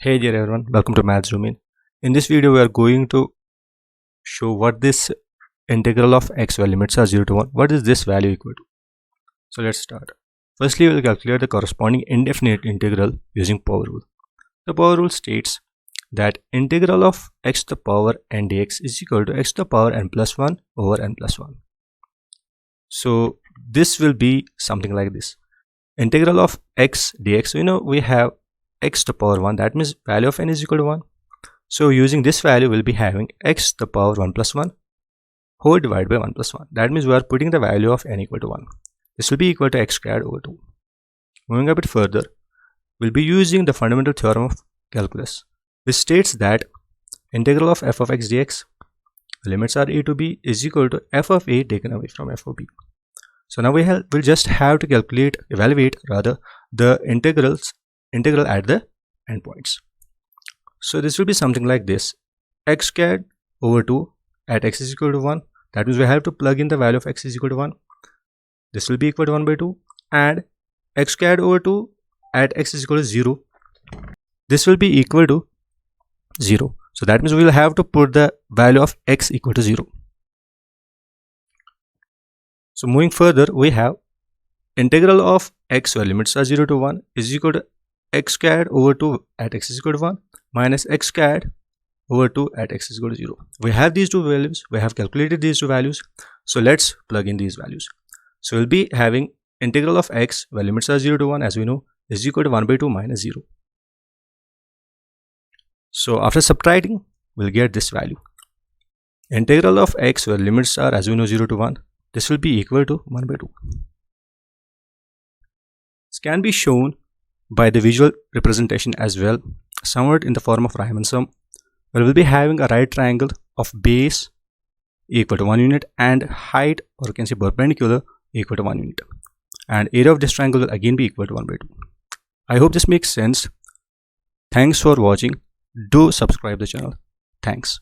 Hey there everyone, welcome to MathZoomIn. In this video we are going to show what this integral of x where limits are 0 to 1, what is this value equal to. So let's start. Firstly we will calculate the corresponding indefinite integral using power rule. The power rule states that integral of x to the power n dx is equal to x to the power n plus 1 over n plus 1. So this will be something like this. Integral of x dx, we have x to the power 1, that means value of n is equal to 1. So using this value we'll be having x to the power 1 plus 1 whole divided by 1 plus 1. That means we are putting the value of n equal to 1. This will be equal to x squared over 2. Moving a bit further, we'll be using the fundamental theorem of calculus, which states that integral of f of x dx, limits are a to b, is equal to f of a taken away from f of b. So now we'll just have to evaluate the integral at the endpoints. So this will be something like this: x squared over 2 at x is equal to 1. That means we have to plug in the value of x is equal to 1. This will be equal to 1 by 2, and x squared over 2 at x is equal to 0. This will be equal to 0. So that means we will have to put the value of x equal to 0. So moving further, we have integral of x where limits are 0 to 1 is equal to x squared over 2 at x is equal to 1 minus x squared over 2 at x is equal to 0. We have these two values, we have calculated these two values, so let's plug in these values. So we'll be having integral of x where limits are 0 to 1, as we know, is equal to 1 by 2 minus 0. So after subtracting, we'll get this value. Integral of x where limits are, as we know, 0 to 1, this will be equal to 1 by 2. This can be shown by the visual representation as well, somewhat in the form of Riemann sum, where we'll be having a right triangle of base equal to 1 unit and height, or you can say perpendicular, equal to 1 unit. And area of this triangle will again be equal to 1 by 2. I hope this makes sense. Thanks for watching. Do subscribe the channel. Thanks.